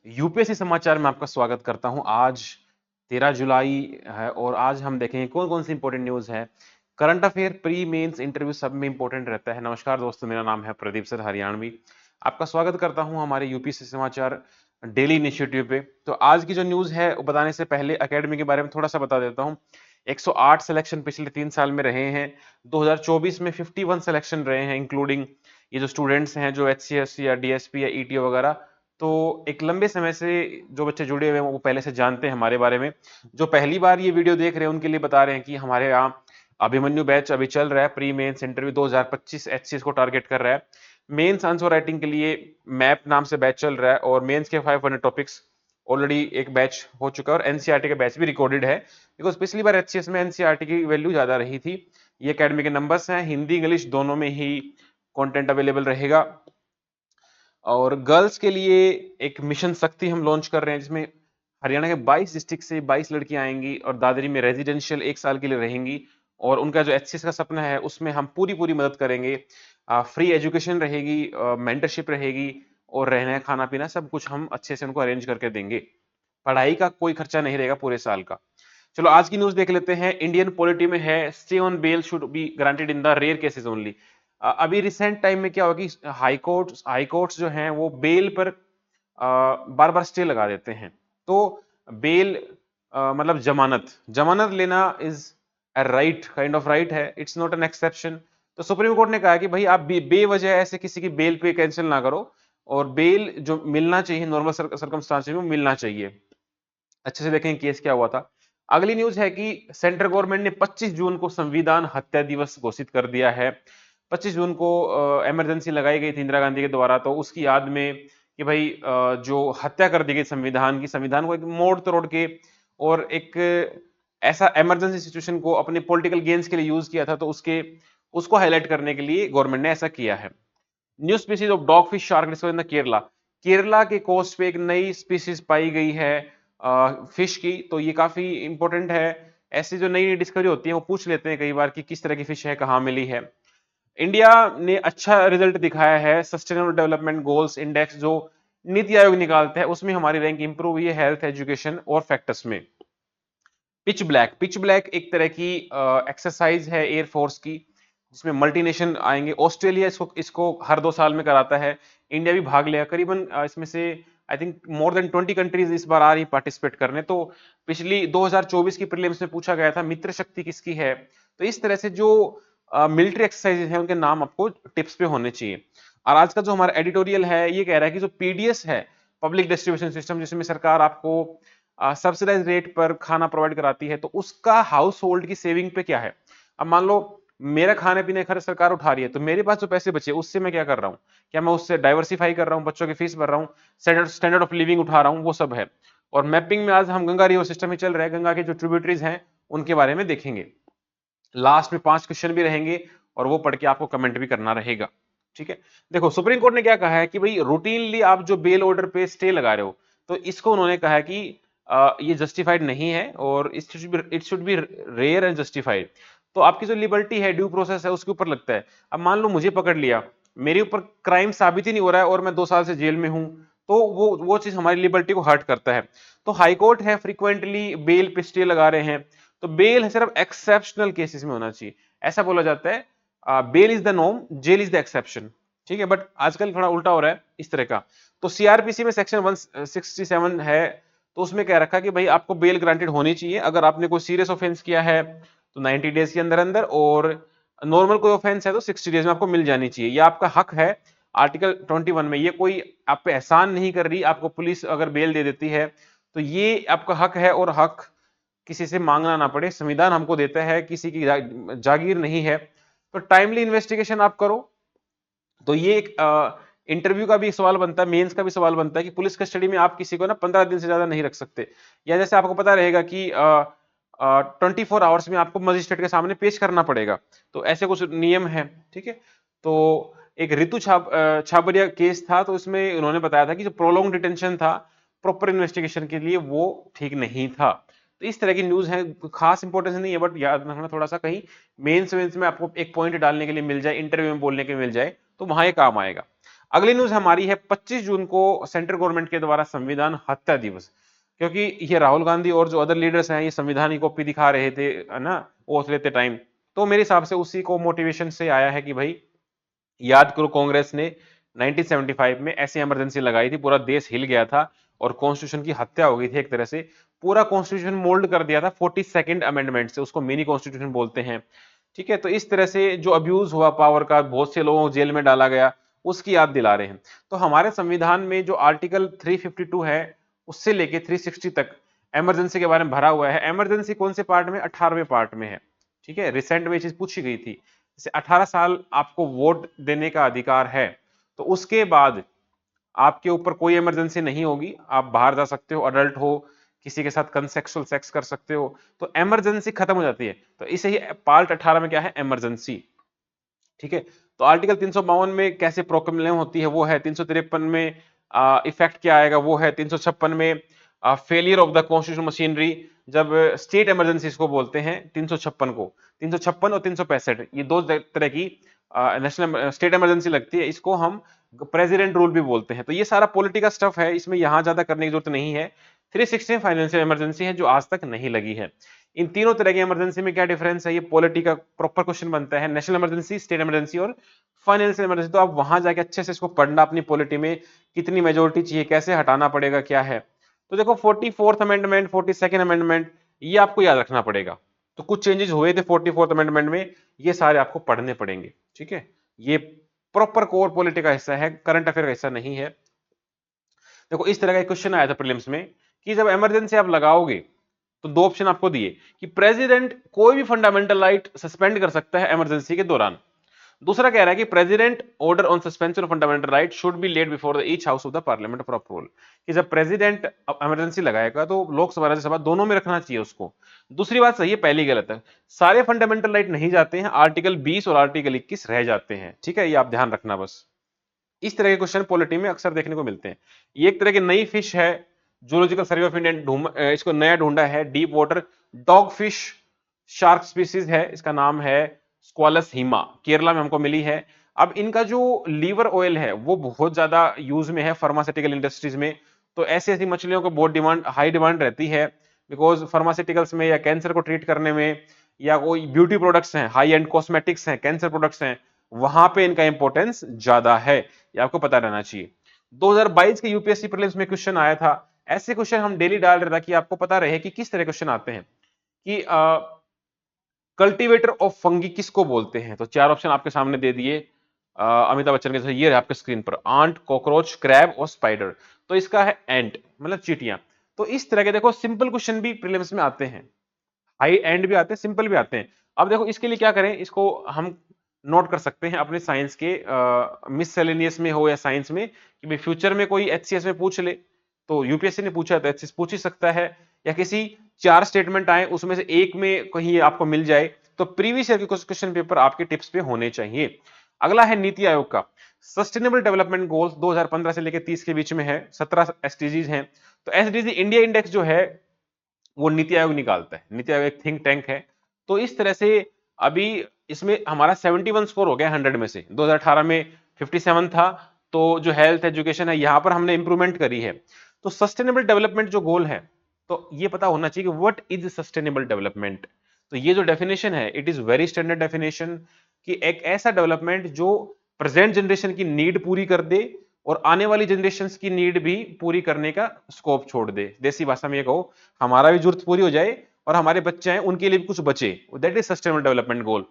UPSC समाचार में आपका स्वागत करता हूं। आज 13 जुलाई है और आज हम देखेंगे कौन कौन सी इंपॉर्टेंट न्यूज है। Current affair, pre mains, interview सब में इंपॉर्टेंट रहता है। नमस्कार दोस्तों, मेरा नाम है प्रदीप सर हरियाणवी। आपका स्वागत करता हूं हमारे यूपीएससी समाचार डेली इनिशिएटिव पे। तो आज की जो न्यूज है वो बताने से पहले एकेडमी के बारे में थोड़ा सा बता देता हूं। 108 सिलेक्शन पिछले 3 साल में रहे हैं। 2024 में 51 सिलेक्शन रहे हैं, इंक्लूडिंग ये जो स्टूडेंट्स हैं जो एचसीएस या डीएसपी या ईटीओ वगैरह। तो एक लंबे समय से जो बच्चे जुड़े हुए हैं वो पहले से जानते हैं हमारे बारे में। जो पहली बार ये वीडियो देख रहे हैं उनके लिए बता रहे हैं कि हमारे यहाँ अभिमन्यु बैच अभी चल रहा है। प्री मेंस इंटरव्यू 2025 एचसीएस को टारगेट कर रहा है। मेंस आंसर राइटिंग के लिए मैप नाम से बैच चल रहा है और मेंस के 500 टॉपिक्स ऑलरेडी एक बैच हो चुका है और एनसीईआरटी का बैच भी रिकॉर्डेड है, बिकॉज पिछली बार एचसीएस में एनसीईआरटी की वैल्यू ज्यादा रही थी। ये एकेडमी के नंबर्स हैं, हिंदी इंग्लिश दोनों में ही कंटेंट अवेलेबल रहेगा। और गर्ल्स के लिए एक मिशन शक्ति हम लॉन्च कर रहे हैं, जिसमें हरियाणा के 22 डिस्ट्रिक्ट से 22 लड़कियां आएंगी और दादरी में रेजिडेंशियल 1 साल के लिए रहेंगी। और उनका जो एचसीएस का सपना है उसमें हम पूरी पूरी मदद करेंगे। फ्री एजुकेशन रहेगी, मेंटरशिप रहेगी और रहना खाना पीना सब कुछ हम अच्छे से उनको अरेंज करके देंगे। पढ़ाई का कोई खर्चा नहीं रहेगा पूरे साल का। चलो आज की न्यूज देख लेते हैं। इंडियन पॉलिटी में है stay on bail should be granted in the rare cases only. अभी रिसेंट टाइम में क्या होगा कि हाई कोर्ट्स जो हैं वो बेल पर बार बार स्टे लगा देते हैं। तो बेल मतलब जमानत जमानत लेना is a right, kind of right है, इट्स नॉट एन एक्सेप्शन। तो सुप्रीम कोर्ट ने कहा कि भाई आप बेवजह ऐसे किसी की बेल पे कैंसिल ना करो और बेल जो मिलना चाहिए नॉर्मल सर्कमस्टांसेस में मिलना चाहिए। अच्छे से देखें केस क्या हुआ था। अगली न्यूज है कि सेंट्रल गवर्नमेंट ने 25 जून को संविधान हत्या दिवस घोषित कर दिया है। 25 जून को इमरजेंसी लगाई गई थी इंदिरा गांधी के द्वारा, तो उसकी याद में कि भाई जो हत्या कर दी गई संविधान की, संविधान को एक मोड़ तोड़ के और एक ऐसा इमरजेंसी सिचुएशन को अपने पॉलिटिकल गेन्स के लिए यूज किया था, तो उसके उसको हाईलाइट करने के लिए गवर्नमेंट ने ऐसा किया है। New species of dog fish shark discover in the Kerala. Kerala के कोस्ट पे एक नई स्पीसीज पाई गई है फिश की, तो ये काफी इंपॉर्टेंट है। ऐसी जो नई नई डिस्कवरी होती है वो पूछ लेते हैं कई बार कि किस तरह की फिश है, कहाँ मिली है। इंडिया ने अच्छा रिजल्ट दिखाया है सस्टेनेबल डेवलपमेंट गोल्स इंडेक्स जो नीति आयोग निकालता है, उसमें हमारी रैंक इंप्रूव हुई है हेल्थ, एजुकेशन और फैक्टर्स में। पिच ब्लैक एक तरह की एक्सरसाइज है एयरफोर्स की, जिसमें मल्टीनेशन आएंगे। ऑस्ट्रेलिया इसको इसको हर 2 साल में कराता है। इंडिया भी भाग लिया करीबन इसमें से I think more than 20 countries इस बार आ रही पार्टिसिपेट करने। तो पिछली 2024 की प्रीलिम्स में पूछा गया था मित्र शक्ति किसकी है। तो इस तरह से जो मिलिट्री एक्सरसाइज है उनके नाम आपको टिप्स पे होने चाहिए। और आज का जो हमारा एडिटोरियल है ये कह रहा है कि जो पीडीएस है, पब्लिक डिस्ट्रीब्यूशन सिस्टम, जिसमें सरकार आपको सब्सिडाइज रेट पर खाना प्रोवाइड कराती है, तो उसका हाउस होल्ड की सेविंग पे क्या है। अब मान लो मेरा खाने पीने का खर्च सरकार उठा रही है, तो मेरे पास जो पैसे बचे उससे मैं क्या कर रहा हूँ, क्या मैं उससे डाइवर्सिफाई कर रहा हूँ, बच्चों की फीस भर रहा हूँ, स्टैंडर्ड ऑफ लिविंग उठा रहा हूँ, वो सब है। और मैपिंग में आज हम गंगा रिवर सिस्टम ही चल रहा है, गंगा के जो ट्रिब्यूटरीज हैं उनके बारे में देखेंगे। लास्ट में 5 क्वेश्चन भी रहेंगे और वो पढ़ के आपको कमेंट भी करना रहेगा। ठीक है, देखो सुप्रीम कोर्ट ने क्या कहा है कि भाई रूटीनली आप जो बेल ऑर्डर पे स्टे लगा रहे हो, तो इसको उन्होंने कहा है कि ये जस्टिफाइड नहीं है और it should be rare and justified. तो आपकी जो लिबर्टी है, ड्यू प्रोसेस है, उसके ऊपर लगता है। अब मान लो मुझे पकड़ लिया, मेरे ऊपर क्राइम साबित ही नहीं हो रहा है और मैं 2 साल से जेल में हूं, तो वो चीज हमारी लिबर्टी को हर्ट करता है। तो हाईकोर्ट है फ्रीक्वेंटली बेल पे स्टे लगा रहे हैं। तो बेल सिर्फ एक्सेप्शनल केसेस में होना चाहिए, ऐसा बोला जाता है। Bail is the norm, jail is the exception. ठीक है, बट आजकल थोड़ा उल्टा हो रहा है इस तरह का। तो सीआरपीसी में सेक्शन 167 है, तो उसमें कह रखा कि भाई आपको बेल ग्रांटेड होनी चाहिए अगर आपने कोई सीरियस ऑफेंस किया है तो 90 डेज के अंदर अंदर, और नॉर्मल कोई ऑफेंस है तो 60 डेज में आपको मिल जानी चाहिए। ये आपका हक है आर्टिकल 21 में। ये कोई आप पे एहसान नहीं कर रही, आपको पुलिस अगर बेल दे देती है तो ये आपका हक है और हक किसी से मांगना ना पड़े। संविधान हमको देता है, किसी की जागीर नहीं है। तो टाइमली इन्वेस्टिगेशन आप करो। तो ये एक इंटरव्यू का भी सवाल बनता है, मेंस का भी सवाल बनता है कि पुलिस कस्टडी में आप किसी को ना 15 दिन से ज्यादा नहीं रख सकते। या जैसे आपको पता रहेगा कि 24 आवर्स में आपको मजिस्ट्रेट के सामने पेश करना पड़ेगा, तो ऐसे कुछ नियम है। ठीक है, तो एक ऋतु छाबरिया केस था, तो इसमें उन्होंने बताया था कि जो प्रोलॉन्ग डिटेंशन था प्रॉपर इन्वेस्टिगेशन के लिए वो ठीक नहीं था। तो इस तरह की न्यूज है, खास इंपॉर्टेंस नहीं है, बट याद रखना थोड़ा सा, कहीं मेंस वेंस में आपको एक पॉइंट डालने के लिए मिल जाए, इंटरव्यू में बोलने के लिए मिल जाए, तो वहां ये काम आएगा। अगली न्यूज हमारी है 25 जून को सेंट्रल गवर्नमेंट के द्वारा संविधान हत्या दिवस, क्योंकि ये राहुल गांधी और जो अदर लीडर्स हैं ये संविधान की कॉपी दिखा रहे थे, है ना, ओथ लेते टाइम। तो मेरे हिसाब से उसी को मोटिवेशन से आया है कि भाई याद करो कांग्रेस ने 1975 में ऐसी इमरजेंसी लगाई थी, पूरा देश हिल गया था और कॉन्स्टिट्यूशन की हत्या हो गई थी एक तरह से। पूरा कॉन्स्टिट्यूशन मोल्ड कर दिया था 42nd अमेंडमेंट से, उसको मिनी कॉन्स्टिट्यूशन बोलते हैं। ठीक है, तो इस तरह से जो अब्यूज हुआ पावर का, बहुत से लोगों को जेल में डाला गया, उसकी याद दिला रहे हैं। तो हमारे संविधान में जो आर्टिकल 352 है उससे लेके 360 तक इमरजेंसी के बारे में भरा हुआ है। इमरजेंसी कौन से पार्ट में? 18वें पार्ट में है। ठीक है, रिसेंट में चीज पूछी गई थी, जैसे 18 साल आपको वोट देने का अधिकार है, तो उसके बाद आपके ऊपर कोई इमरजेंसी नहीं होगी, आप बाहर जा सकते हो, अडल्ट हो, किसी के साथ कंसेक्सुअल सेक्स कर सकते हो, तो इमरजेंसी खत्म हो जाती है। तो इसे ही पार्ट 18 में क्या है? इमरजेंसी। ठीक है, तो आर्टिकल 352 में कैसे प्रोक्लेम होती है वो है, 353 में इफेक्ट क्या आएगा वो है, 356 में failure of the constitution machinery, जब स्टेट इमरजेंसी को बोलते हैं 356 को, 356 और 365 ये दो तरह की नेशनल स्टेट इमरजेंसी लगती है, इसको हम प्रेसिडेंट रूल भी बोलते हैं। तो ये सारा पॉलिटिकल स्टफ है, इसमें यहां ज्यादा करने की जरूरत नहीं है। 360 फाइनेंशियल इमरजेंसी है जो आज तक नहीं लगी है। इन तीनों तरह की इमरजेंसी में क्या डिफरेंस है, ये पॉलिटी का प्रॉपर क्वेश्चन बनता है। नेशनल इमरजेंसी, स्टेट इमरजेंसी और फाइनेंशियल इमरजेंसी, तो आप वहां जाके अच्छे से इसको पढ़ना, अपनी पॉलिटी में कितनी मेजोरिटी चाहिए, कैसे हटाना पड़ेगा, क्या है। तो देखो 44th अमेंडमेंट, 42nd अमेंडमेंट, ये आपको याद रखना पड़ेगा। तो कुछ चेंजेस हुए थे 44th अमेंडमेंट में, ये सारे आपको पढ़ने पड़ेंगे। ठीक है, ये प्रॉपर कोर पॉलिटी का हिस्सा है, करंट अफेयर का हिस्सा नहीं है। देखो इस तरह का क्वेश्चन आया था प्रीलिम्स में कि जब इमरजेंसी आप लगाओगे तो दो ऑप्शन आपको दिए कि प्रेसिडेंट कोई भी फंडामेंटल राइट सस्पेंड कर सकता है इमरजेंसी के दौरान। दूसरा कह रहा है कि president order on suspension of fundamental right should be laid before the each house of the parliament for approval, कि जब प्रेसिडेंट इमरजेंसी लगाएगा तो लोकसभा राज्यसभा दोनों में रखना चाहिए उसको। दूसरी बात सही है, पहली गलत है। सारे फंडामेंटल राइट नहीं जाते हैं, आर्टिकल 20 और आर्टिकल 21 रह जाते हैं। ठीक है, ये आप ध्यान रखना बस। इस तरह के क्वेश्चन पॉलिटी में अक्सर देखने को मिलते हैं। ये एक तरह की नई फिश है, जूलॉजिकल सर्वे ऑफ इंडिया इसको नया ढूंढा है, deep water dog fish shark species है, इसका नाम है स्क्वालस हीमा, केरला में हमको मिली है। अब इनका जो लीवर ऑयल है वो बहुत ज्यादा यूज में है फार्मास्यूटिकल इंडस्ट्रीज में, तो ऐसी ऐसी मछलियों को बहुत डिमांड, हाई डिमांड रहती है, बिकॉज फार्मास्यूटिकल्स में या कैंसर को ट्रीट करने में, या कोई ब्यूटी प्रोडक्ट्स हैं, हाई एंड कॉस्मेटिक्स हैं, कैंसर प्रोडक्ट्स हैं, वहां पे इनका इंपॉर्टेंस ज्यादा है, ये आपको पता रहना चाहिए। 2022 के यूपीएससी प्रीलिम्स में क्वेश्चन आया था, ऐसे क्वेश्चन हम डेली डाल रहे ताकि आपको पता रहे कि किस तरह क्वेश्चन आते हैं कि कल्टीवेटर ऑफ फंगी किसको बोलते हैं। तो चार ऑप्शन आपके सामने दे दिए अमिताभ बच्चन के, ये आपके स्क्रीन पर, आंट, कॉकरोच, क्रैब और स्पाइडर। तो इसका है एंट, मतलब चीटियां। तो इस तरह के देखो सिंपल क्वेश्चन भी प्रीलिम्स में आते हैं, हाई एंड भी आते हैं, सिंपल भी आते हैं। अब देखो इसके लिए क्या करें, इसको हम नोट कर सकते हैं अपने साइंस के मिससेलेनियस में हो या साइंस में, कि भाई फ्यूचर में कोई एचसीएस में पूछ ले, तो यूपीएससी ने पूछा तो एचसीएस पूछ ही सकता है, या किसी चार स्टेटमेंट आए उसमें से एक में कहीं आपको मिल जाए, तो प्रीवियस ईयर के कुछ क्वेश्चन पेपर आपके टिप्स पे होने चाहिए। अगला है नीति आयोग का सस्टेनेबल डेवलपमेंट गोल्स, 2015 से लेकर 30 के बीच में है, 17 एसडीजीज हैं। तो एसडीजी इंडिया इंडेक्स जो है वो नीति आयोग निकालता है, नीति आयोग एक थिंक टैंक है। तो इस तरह से अभी इसमें हमारा 71 स्कोर हो गया 100 में से, 2018 में 57 था। तो जो हेल्थ एजुकेशन है यहां पर हमने इंप्रूवमेंट करी है। तो सस्टेनेबल डेवलपमेंट जो गोल है, तो ये पता होना चाहिए कि व्हाट इज सस्टेनेबल डेवलपमेंट। तो ये जो डेफिनेशन है it is very standard definition, कि एक ऐसा डेवलपमेंट जो प्रेजेंट जनरेशन की नीड पूरी कर दे और आने वाली जनरेशन की नीड भी पूरी करने का स्कोप छोड़ दे। देसी भाषा में ये कहो, हमारा भी जरूरत पूरी हो जाए और हमारे बच्चे हैं उनके लिए भी कुछ बचे, that is sustainable development goal.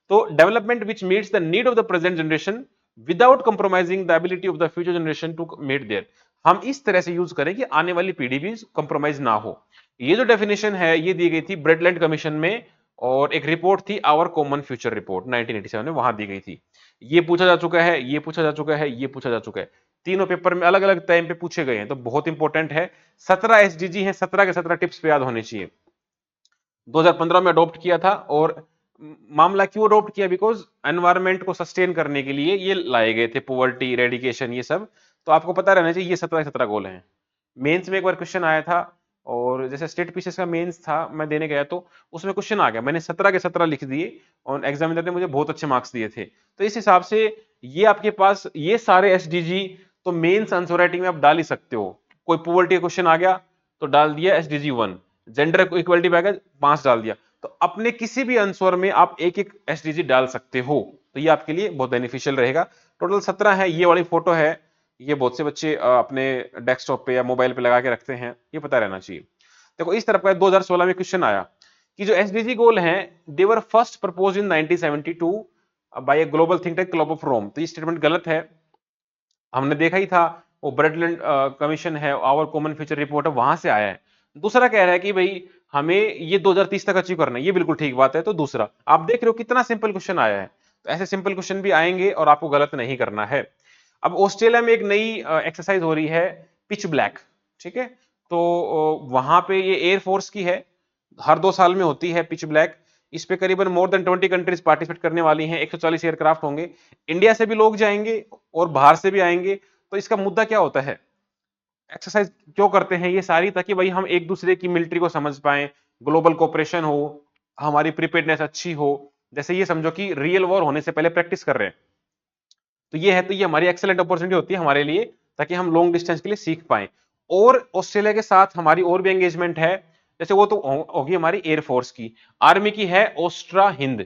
तो development which meets the need of the present generation without compromising the ability of the future generation to meet their. हम इस तरह से यूज करें कि आने वाली पीढ़ी भी कंप्रोमाइज ना हो। ये जो डेफिनेशन है ये दी गई थी ब्रेडलैंड कमीशन में, और एक रिपोर्ट थी आवर कॉमन फ्यूचर रिपोर्ट 1987 में, वहां दी गई थी। ये पूछा जा चुका है, ये पूछा जा चुका है, ये पूछा जा चुका है, तीनों पेपर में अलग अलग टाइम पे पूछे गए हैं, तो बहुत इंपॉर्टेंट है। 17 एसडीजी हैं, 17 के 17 टिप्स पे याद होने चाहिए। 2015 में अडॉप्ट किया था, और मामला क्यों अडॉप्ट किया, बिकॉज एनवायरमेंट को सस्टेन करने के लिए ये लाए गए थे, पोवर्टी इरेडिकेशन ये सब। तो आपको पता रहना चाहिए ये 17 के 17 गोल हैं। मेंस में एक बार क्वेश्चन आया था, और जैसे स्टेट पीसीएस का मेंस था, मैं देने गया तो उसमें क्वेश्चन आ गया, मैंने 17 के 17 लिख दिए और एग्जामिनर ने मुझे बहुत अच्छे मार्क्स दिए थे। तो इस हिसाब से ये आपके पास ये सारे एसडीजी तो मेंस आंसर राइटिंग में आप डाल ही सकते हो। कोई पॉवर्टी का क्वेश्चन आ गया तो डाल दिया एसडीजी 1, जेंडर इक्वलिटी पे आ गया 5 डाल दिया। तो अपने किसी भी आंसर में आप एक एक एसडीजी डाल सकते हो, तो ये आपके लिए बहुत बेनिफिशियल रहेगा। टोटल 17 है। ये वाली फोटो है, ये बहुत से बच्चे अपने डेस्कटॉप पे या मोबाइल पे लगा के रखते हैं, ये पता रहना चाहिए। देखो इस तरफ का 2016 में क्वेश्चन आया कि जो एसडीजी गोल हैं they were first propose in 1972 by a global think tank club of Rome. तो ये स्टेटमेंट गलत है, हमने देखा ही था, वो ब्रेडलैंड कमीशन है, आवर कॉमन फ्यूचर रिपोर्ट है, वहां से आया है। दूसरा कह रहा है कि भाई हमें ये 2030 तक अचीव करना है, ये बिल्कुल ठीक बात है। तो दूसरा आप देख रहे हो कितना सिंपल क्वेश्चन आया है, तो ऐसे सिंपल क्वेश्चन भी आएंगे और आपको गलत नहीं करना है। अब ऑस्ट्रेलिया में एक नई एक्सरसाइज हो रही है, पिच ब्लैक, ठीक है। तो वहां पे ये एयरफोर्स की है, हर 2 साल में होती है पिच ब्लैक। इस पे करीबन मोर देन 20 कंट्रीज पार्टिसिपेट करने वाली हैं, 140 एयरक्राफ्ट होंगे, इंडिया से भी लोग जाएंगे और बाहर से भी आएंगे। तो इसका मुद्दा क्या होता है, एक्सरसाइज क्यों करते हैं ये सारी, ताकि भाई हम एक दूसरे की मिलिट्री को समझ पाए, ग्लोबल कोऑपरेशन हो, हमारी प्रिपेयर्डनेस अच्छी हो। जैसे ये समझो कि रियल वॉर होने से पहले प्रैक्टिस कर रहे हैं, तो ये है, तो ये हमारी एक्सेलेंट अपॉर्चुनिटी होती है हमारे लिए, ताकि हम लॉन्ग डिस्टेंस के लिए सीख पाए। और ऑस्ट्रेलिया के साथ हमारी और भी एंगेजमेंट है, जैसे वो तो होगी हमारी एयरफोर्स की, आर्मी की है ओस्ट्रा हिंद,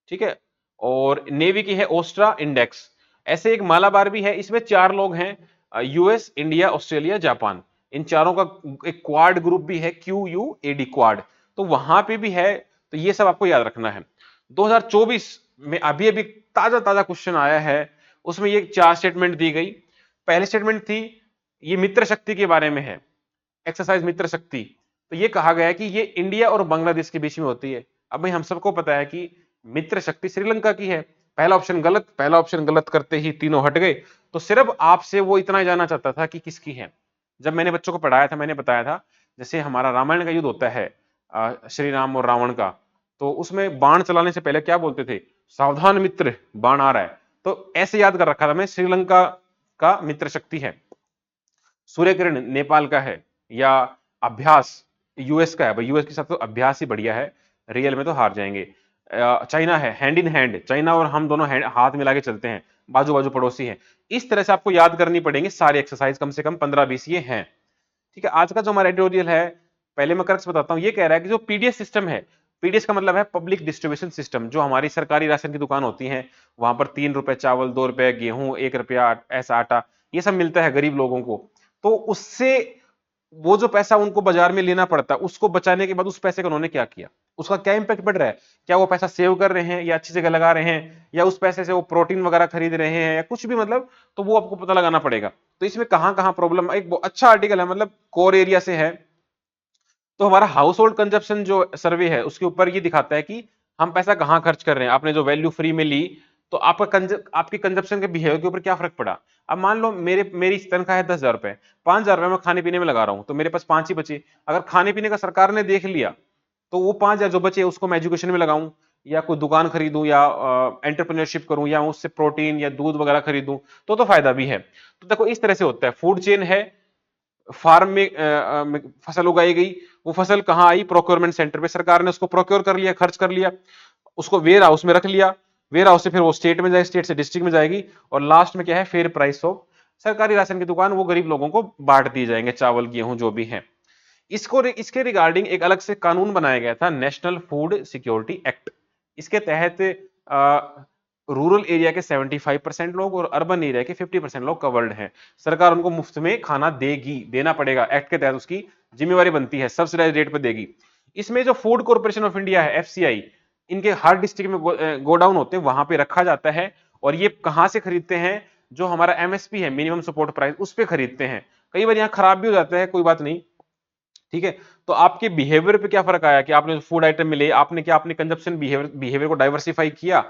ठीक है, और नेवी की है ओस्ट्रा इंडेक्स। ऐसे एक मालाबार भी है, इसमें 4 लोग हैं, यूएस, इंडिया, ऑस्ट्रेलिया, जापान, इन चारों का एक क्वाड ग्रुप भी है, Q U A D quad, तो वहां पे भी है। तो ये सब आपको याद रखना है। 2024 में अभी अभी ताजा ताजा क्वेश्चन आया है, उसमें ये 4 स्टेटमेंट दी गई। पहली स्टेटमेंट थी, ये मित्र शक्ति के बारे में है, एक्सरसाइज मित्र शक्ति। तो ये कहा गया है कि ये इंडिया और बांग्लादेश के बीच में होती है। अब भाई हम सबको पता है कि मित्र शक्ति श्रीलंका की है। पहला ऑप्शन गलत, पहला ऑप्शन गलत करते ही तीनों हट गए। तो सिर्फ आपसे वो इतना ही जानना चाहता था कि किसकी है। जब मैंने बच्चों को पढ़ाया था, मैंने बताया था जैसे हमारा रामायण का युद्ध होता है, श्री राम और रावण का, तो उसमें बाण चलाने से पहले क्या बोलते थे, सावधान मित्र बाण आ रहा है। तो ऐसे याद कर रखा था मैं, श्रीलंका का मित्र शक्ति है, सूर्य किरण नेपाल का है, या अभ्यास यूएस का है। भाई यूएस के साथ तो अभ्यास ही बढ़िया है, रियल में तो हार जाएंगे। चाइना है, हैंड इन हैंड, चाइना और हम दोनों हाथ मिला के चलते हैं, बाजू बाजू पड़ोसी हैं। इस तरह से आपको याद करनी पड़ेंगे सारी एक्सरसाइज, कम से कम 15-20 ये हैं। ठीक है, आज का जो हमारा एडिटोरियल है, पहले मैं करक्स बताता हूँ। ये कह रहा है कि जो पीडीएस सिस्टम है, पीडीएस का मतलब है पब्लिक डिस्ट्रीब्यूशन सिस्टम, जो हमारी सरकारी राशन की दुकान होती है, वहां पर 3 रुपए चावल, 2 रुपए गेहूं, 1 रुपया ऐसा आटा, ये सब मिलता है गरीब लोगों को। तो उससे वो जो पैसा उनको बाजार में लेना पड़ता है, उसको बचाने के बाद उस पैसे का उन्होंने क्या किया, उसका क्या इंपैक्ट पड़ रहा है, क्या वो पैसा सेव कर रहे हैं या अच्छी जगह लगा रहे हैं, या उस पैसे से वो प्रोटीन वगैरह खरीद रहे हैं या कुछ भी, मतलब तो वो आपको पता लगाना पड़ेगा। तो इसमें कहां कहां प्रॉब्लम, एक बहुत अच्छा आर्टिकल है, मतलब कोर एरिया से है। तो हमारा हाउस होल्ड कंजप्शन जो सर्वे है, उसके ऊपर ये दिखाता है कि हम पैसा कहाँ खर्च कर रहे हैं। आपने जो वैल्यू फ्री में ली, तो आपकी कंजप्शन के बिहेवियर के ऊपर क्या फर्क पड़ा। अब मान लो मेरी तनख्वाह है 10,000 रुपए, 5,000 रुपए मैं खाने पीने में लगा रहा हूं, तो मेरे पास 5 ही बचे। अगर खाने पीने का सरकार ने देख लिया, तो वो 5,000 जो बचे उसको मैं एजुकेशन में लगाऊं, या कोई दुकान खरीदूं, या एंटरप्रेन्योरशिप करूं, या उससे प्रोटीन या दूध वगैरह खरीदूं, तो फायदा भी है। तो देखो इस तरह से होता है, फूड चेन है, फार्म में फसल उगाई गई, वो फसल कहाँ आई, प्रोक्योरमेंट सेंटर पे, सरकार ने उसको प्रोक्योर कर लिया, खर्च कर लिया, उसको वेयर हाउस में रख लिया, वेयर हाउस से फिर वो स्टेट में जाएगी, स्टेट से डिस्ट्रिक्ट में जाएगी, और लास्ट में क्या है, फेयर प्राइस ऑफ सरकारी राशन की दुकान, वो गरीब लोगों को बांट दिए जाएंगे, चावल गेहूं जो भी है। इसके रिगार्डिंग एक अलग से कानून बनाया गया था, नेशनल फूड सिक्योरिटी एक्ट। इसके तहत रूरल एरिया के 75% लोग और अर्बन एरिया के 50% लोग कवर्ड हैं। सरकार उनको मुफ्त में खाना देगी, देना पड़ेगा, एक्ट के तहत उसकी जिम्मेवारी बनती है, सब्सिडाइज रेट पे देगी। इसमें जो फूड कॉर्पोरेशन ऑफ इंडिया है, एफसीआई, इनके हर डिस्ट्रिक्ट में गोडाउन होते हैं, वहां पे रखा जाता है। और ये कहां से खरीदते हैं, जो हमारा एमएसपी है, मिनिमम सपोर्ट प्राइस, उस पर खरीदते हैं। कई बार यहाँ खराब भी हो जाता है, कोई बात नहीं, ठीक है। तो आपके बिहेवियर पे क्या फर्क आया कि आपने फूड आइटम मिले, आपने क्या अपने कंजप्शन बिहेवियर को डाइवर्सिफाई किया,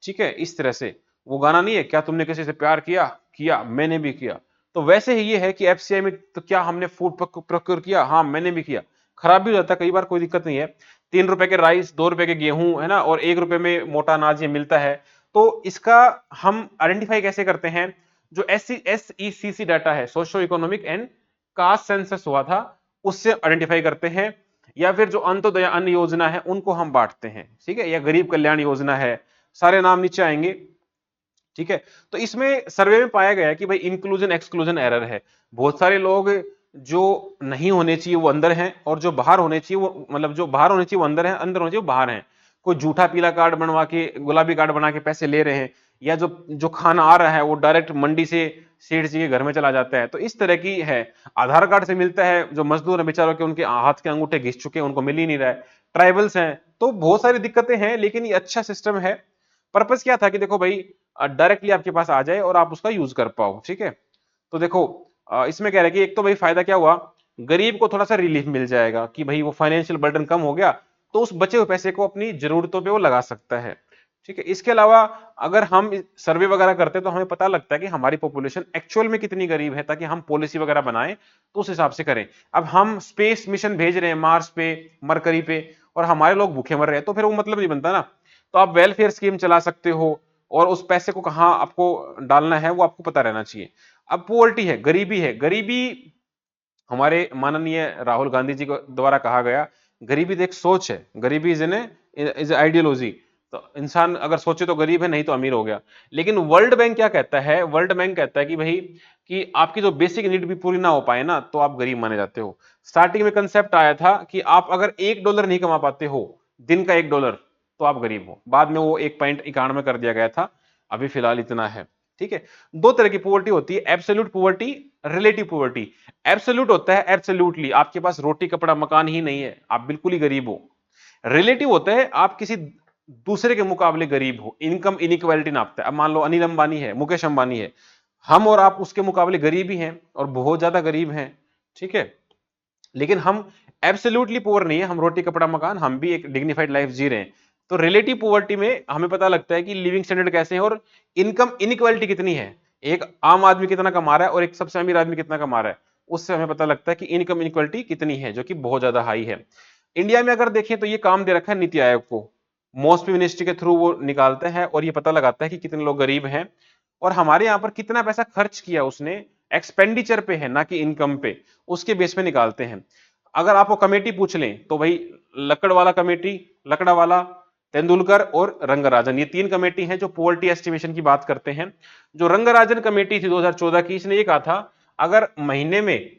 ठीक है। इस तरह से वो गाना नहीं है, क्या तुमने किसी से प्यार किया, किया मैंने भी किया। तो वैसे ही ये है कि एफसीआई में, तो क्या हमने फूड प्रोक्योर किया, हाँ मैंने भी किया। खराब भी हो जाता है कई बार, कोई दिक्कत नहीं है। 3 रुपए के राइस, 2 रुपए के गेहूं, है ना, और 1 रुपए में मोटा अनाज ये मिलता है। तो इसका हम आइडेंटिफाई कैसे करते हैं, जो SECC डाटा है, socio economic and caste census हुआ था, उससे आइडेंटिफाई करते हैं, या फिर जो अंत्योदय अन्न योजना है उनको हम बांटते हैं, ठीक है, या गरीब कल्याण योजना है, सारे नाम नीचे आएंगे, ठीक है। तो इसमें सर्वे में पाया गया कि भाई इंक्लूजन एक्सक्लूजन एरर है। बहुत सारे लोग जो नहीं होने चाहिए वो अंदर हैं, और जो बाहर होने चाहिए वो, मतलब जो बाहर होने चाहिए वो अंदर है, अंदर होने चाहिए वो बाहर है। कोई झूठा पीला कार्ड बनवा के, गुलाबी कार्ड बना के पैसे ले रहे हैं, या जो जो खाना आ रहा है वो डायरेक्ट मंडी से सेठ जी के घर में चला जाता है। तो इस तरह की है। आधार कार्ड से मिलता है, जो मजदूर है बेचारों के, उनके हाथ के अंगूठे घिस चुके हैं, उनको मिल ही नहीं रहा है। ट्राइबल्स हैं, तो बहुत सारी दिक्कतें हैं, लेकिन ये अच्छा सिस्टम है। पर्पस क्या था कि देखो भाई, डायरेक्टली आपके पास आ जाए और आप उसका यूज कर पाओ, ठीक है। तो देखो, इसमें कह रहे हैं कि एक तो भाई फायदा क्या हुआ, गरीब को थोड़ा सा रिलीफ मिल जाएगा कि भाई वो फाइनेंशियल बर्डन कम हो गया, तो उस बचे हुए पैसे को अपनी जरूरतों पे वो लगा सकता है, ठीक है। इसके अलावा अगर हम सर्वे वगैरह करते हैं तो हमें पता लगता है कि हमारी पॉपुलेशन एक्चुअल में कितनी गरीब है, ताकि हम पॉलिसी वगैरह बनाएं तो उस हिसाब से करें। अब हम स्पेस मिशन भेज रहे हैं मार्स पे, मरकरी पे, और हमारे लोग भूखे मर रहे हैं, तो फिर वो मतलब नहीं बनता ना। तो आप वेलफेयर स्कीम चला सकते हो, और उस पैसे को कहाँ आपको डालना है वो आपको पता रहना चाहिए। अब पुअर्टी है, गरीबी है, गरीबी हमारे माननीय राहुल गांधी जी को द्वारा कहा गया, गरीबी तो एक सोच है, गरीबी इज आइडियोलॉजी। तो इंसान अगर सोचे तो गरीब है, नहीं तो अमीर हो गया। लेकिन वर्ल्ड बैंक क्या कहता है, वर्ल्ड बैंक कहता है कि भाई, कि आपकी जो बेसिक नीड भी पूरी ना हो पाए ना, तो आप गरीब माने जाते हो। स्टार्टिंग में कंसेप्ट आया था कि आप अगर $1 नहीं कमा पाते हो, दिन का $1, तो आप गरीब हो। बाद में वो 1.91 कर दिया गया था, अभी फिलहाल इतना है, ठीक है। दो तरह की पॉवर्टी होती है, absolute poverty, relative poverty. Absolute होता है एब्सोल्यूटली आपके पास रोटी कपड़ा मकान ही नहीं है, आप बिल्कुल ही गरीब हो। रिलेटिव होता है आप किसी दूसरे के मुकाबले गरीब हो, इनकम इनइक्वालिटी नापता है। अब मान लो अनिल अंबानी है, मुकेश अंबानी है, हम और आप उसके मुकाबले गरीब ही हैं, और बहुत ज्यादा गरीब हैं, ठीक है। लेकिन हम एब्सोल्युटली पुअर नहीं है, हम रोटी कपड़ा मकान, हम भी एक डिग्निफाइड लाइफ जी रहे हैं। तो रिलेटिव पुअर्टी में हमें पता लगता है कि लिविंग स्टैंडर्ड कैसे है, और इनकम इनइक्वालिटी कितनी है, एक आम आदमी कितना कमा रहा है और एक सबसे अमीर आदमी कितना कमा रहा है, उससे हमें पता लगता है कि इनकम इनइक्वालिटी कितनी है, जो कि बहुत ज्यादा हाई है। इंडिया में अगर देखें तो ये काम दे रखा है नीति आयोग को, मॉस्पी मिनिस्ट्री के थ्रू वो निकालता है, और ये पता लगाता है कि कितने लोग गरीब हैं, और हमारे यहाँ पर कितना पैसा खर्च किया उसने, एक्सपेंडिचर पे है ना कि इनकम पे, उसके बेस पे निकालते हैं। अगर आपको कमेटी पूछ लें तो भाई, लकड़ वाला कमेटी, लकड़ा वाला, तेंदुलकर और रंगराजन, ये 3 कमेटी हैं जो पॉवर्टी एस्टिमेशन की बात करते हैं। जो रंगराजन कमेटी थी 2014 की, इसने ये कहा था, अगर महीने में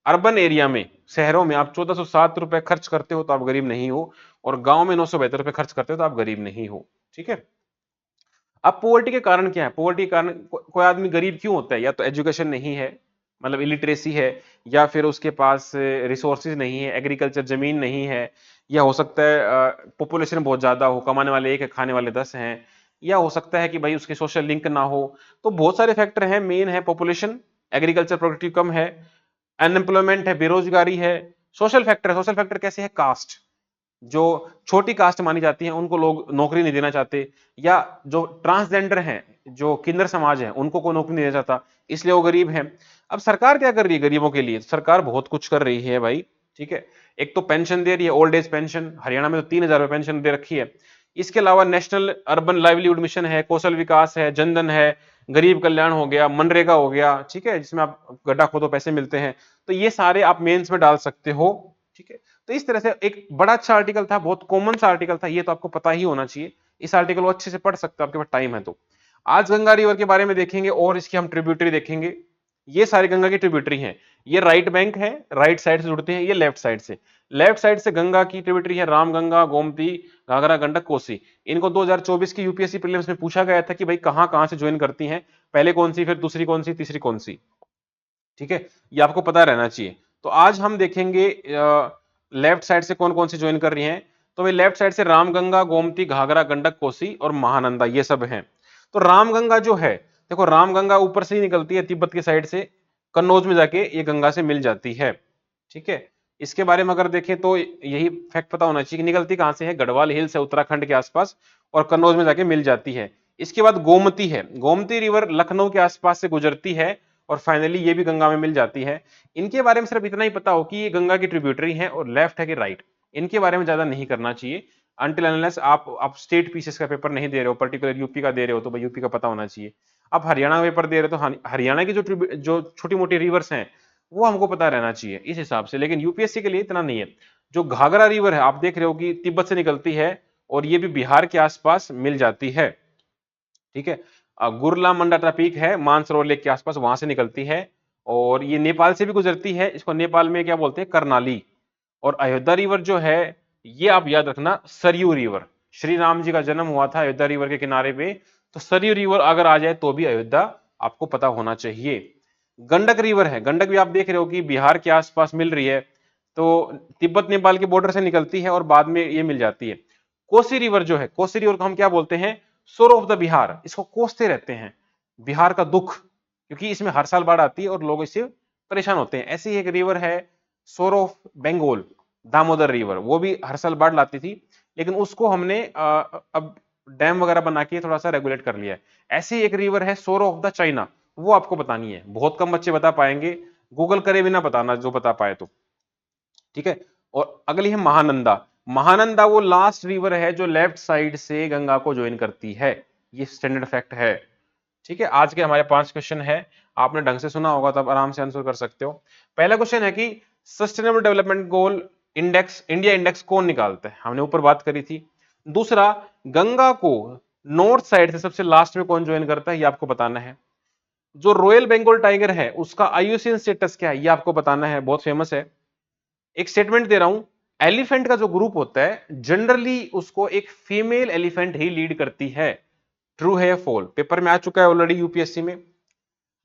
अर्बन एरिया में, शहरों में आप 1407 रुपए खर्च करते हो तो आप गरीब नहीं हो, और गांव में 972 रुपए खर्च करते हो तो आप गरीब नहीं हो, ठीक है। अब पोवर्टी के कारण क्या है, पोवर्टी के कारण कोई आदमी गरीब क्यों होता है, या तो एजुकेशन नहीं है, मतलब इलिटरेसी है, या फिर उसके पास रिसोर्सेज नहीं है, एग्रीकल्चर जमीन नहीं है, या हो सकता है पॉपुलेशन बहुत ज्यादा हो, कमाने वाले 1 है खाने वाले 10 हैं, या हो सकता है कि भाई उसके सोशल लिंक ना हो। तो बहुत सारे फैक्टर हैं, मेन है पॉपुलेशन, एग्रीकल्चर प्रोडक्टिव कम है, अनएम्प्लॉयमेंट है, बेरोजगारी है। सोशल फैक्टर, सोशल फैक्टर कैसे है, कास्ट, जो छोटी कास्ट मानी जाती है उनको लोग नौकरी नहीं देना चाहते, या जो ट्रांसजेंडर हैं, जो किन्नर समाज है, उनको कोई नौकरी नहीं देना चाहता, इसलिए वो गरीब हैं। अब सरकार क्या कर रही है गरीबों के लिए, सरकार बहुत कुछ कर रही है भाई, ठीक है। एक तो पेंशन दे रही है, ओल्ड एज पेंशन, हरियाणा में तो 3,000 रुपए पेंशन दे रखी है। इसके अलावा नेशनल अर्बन लाइवलीहुड मिशन है, कौशल विकास है, जनधन है, गरीब कल्याण हो गया, मनरेगा हो गया, ठीक है, जिसमें आप गड्ढा खोदो पैसे मिलते हैं। तो ये सारे आप मेंस में डाल सकते हो, ठीक है। तो इस तरह से एक बड़ा अच्छा आर्टिकल था, बहुत कॉमन सा आर्टिकल था, ये तो आपको पता ही होना चाहिए। इस आर्टिकल को अच्छे से पढ़ सकते हो, आपके पास टाइम है तो। आज गंगा रिवर के बारे में देखेंगे, और इसकी हम ट्रिब्यूटरी देखेंगे। ये सारी गंगा की ट्रिब्यूटरी हैं। ये राइट बैंक है, राइट साइड से जुड़ते हैं, ये लेफ्ट साइड से। लेफ्ट साइड से गंगा की ट्रिब्यूटरी है, रामगंगा, गोमती, घाघरा, गंडक, कोसी। इनको 2024 की यूपीएससी प्रीलिम्स में पूछा गया था कि भाई कहां कहां से ज्वाइन करती हैं, पहले कौन सी, फिर दूसरी कौन सी, तीसरी कौन सी, ठीक है। ये आपको पता रहना चाहिए। तो आज हम देखेंगे लेफ्ट साइड से कौन कौन सी ज्वाइन कर रही हैं। तो भाई लेफ्ट साइड से रामगंगा, गोमती, घाघरा, गंडक, कोसी और महानंदा, ये सब हैं। तो रामगंगा जो है, देखो रामगंगा ऊपर से ही निकलती है तिब्बत की साइड से, कन्नौज में जाके ये गंगा से मिल जाती है, ठीक है। इसके बारे में अगर देखें तो यही फैक्ट पता होना चाहिए कि निकलती कहां से है, गढ़वाल हिल्स है उत्तराखंड के आसपास, और कन्नौज में जाके मिल जाती है। इसके बाद गोमती है, गोमती रिवर लखनऊ के आसपास से गुजरती है, और फाइनली ये भी गंगा में मिल जाती है। इनके बारे में सिर्फ इतना ही पता हो कि ये गंगा की ट्रिब्यूटरी है, और लेफ्ट है कि राइट, इनके बारे में ज्यादा नहीं करना चाहिए। अनटिल अनलेस आप स्टेट पीसेस का पेपर नहीं दे रहे हो, पर्टिकुलर यूपी का दे रहे हो, तो भाई यूपी का पता होना चाहिए। आप हरियाणा का पेपर दे रहे हो तो हरियाणा की जो छोटी मोटी रिवर्स हैं वो हमको पता रहना चाहिए इस हिसाब से। लेकिन यूपीएससी के लिए इतना नहीं है। जो घाघरा रिवर है आप देख रहे हो कि तिब्बत से निकलती है और ये भी बिहार के आसपास मिल जाती है, ठीक है। गुरला मंडाता पीक है मानसरोवर लेक के आसपास, वहां से निकलती है और ये नेपाल से भी गुजरती है। इसको नेपाल में क्या बोलते हैं, करनाली। और अयोध्या रिवर जो है, ये आप याद रखना, सरयू रिवर। श्री राम जी का जन्म हुआ था अयोध्या रिवर के किनारे पे, तो सरयू रिवर अगर आ जाए तो भी अयोध्या आपको पता होना चाहिए। गंडक रिवर है, गंडक भी आप देख रहे हो कि बिहार के आसपास मिल रही है, तो तिब्बत नेपाल के बॉर्डर से निकलती है और बाद में ये मिल जाती है। कोसी रिवर जो है, कोसी रिवर को हम क्या बोलते हैं, सोर ऑफ द बिहार। इसको कोसते रहते हैं, बिहार का दुख, क्योंकि इसमें हर साल बाढ़ आती है और लोग इससे परेशान होते हैं। ऐसी एक रिवर है सोर ऑफ बंगाल, दामोदर रिवर, वो भी हर साल बाढ़ लाती थी, लेकिन उसको हमने अब डैम वगैरह बना के थोड़ा सा रेगुलेट कर लिया है। ऐसी एक रिवर है सोर ऑफ द चाइना, वो आपको बतानी है। बहुत कम बच्चे बता पाएंगे, गूगल करे बिना बताना जो बता पाए तो, ठीक है। और अगली है महानंदा। महानंदा वो लास्ट रिवर है जो लेफ्ट साइड से गंगा को ज्वाइन करती है, ये स्टैंडर्ड फैक्ट है, ठीक है। आज के हमारे 5 क्वेश्चन है, आपने ढंग से सुना होगा तब आराम से आंसर कर सकते हो। पहला क्वेश्चन है कि सस्टेनेबल डेवलपमेंट गोल इंडेक्स, इंडिया इंडेक्स कौन निकालता है, हमने ऊपर बात करी थी। दूसरा, गंगा को नॉर्थ साइड से सबसे लास्ट में कौन ज्वाइन करता है, ये आपको बताना है। जो रॉयल बंगाल टाइगर है उसका आईयूसीएन स्टेटस क्या है, ये आपको बताना है, बहुत फेमस है। एक स्टेटमेंट दे रहा हूं, एलिफेंट का जो ग्रुप होता है जनरली उसको एक फीमेल एलिफेंट ही लीड करती है, ट्रू है या फॉल, पेपर में आ चुका है ऑलरेडी यूपीएससी में।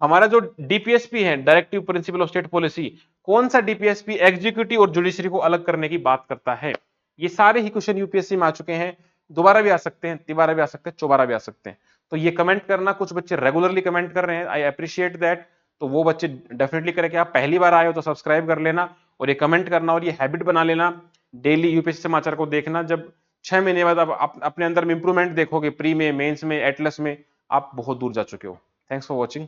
हमारा जो डीपीएसपी है, directive principle of state policy, कौन सा डीपीएसपी एग्जीक्यूटिव और जुडिशरी को अलग करने की बात करता है। ये सारे ही क्वेश्चन यूपीएससी में आ चुके हैं, दोबारा भी आ सकते हैं, तिबारा भी आ सकते हैं, चौबारा भी आ सकते हैं। तो ये कमेंट करना, कुछ बच्चे रेगुलरली कमेंट कर रहे हैं, आई अप्रिशिएट दैट। तो वो बच्चे डेफिनेटली करें कि आप पहली बार आए हो तो सब्सक्राइब कर लेना और ये कमेंट करना और ये हैबिट बना लेना, डेली यूपीएससी समाचार को देखना। जब 6 महीने बाद आप अपने अंदर में इंप्रूवमेंट देखोगे, प्री में, मेंस में, एटलस में, आप बहुत दूर जा चुके हो। Thanks for watching.